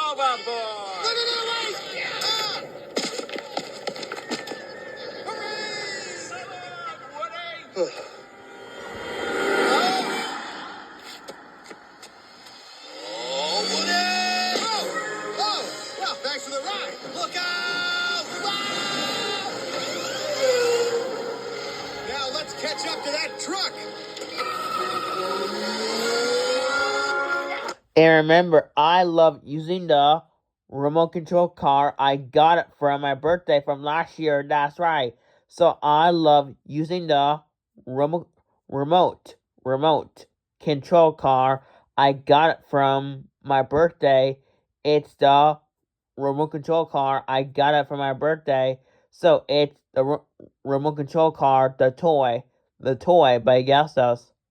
overboard. Look at the race! So long, Woody. Oh, Woody! Oh, well, thanks for the ride. Look out! Wow! Now let's catch up to that truck. And remember, I love using the remote control car. I got it for my birthday from last year. That's right. So I love using the remote control car. I got it from my birthday. It's the remote control car. I got it for my birthday. So it's the remote control car, the toy by Gastos.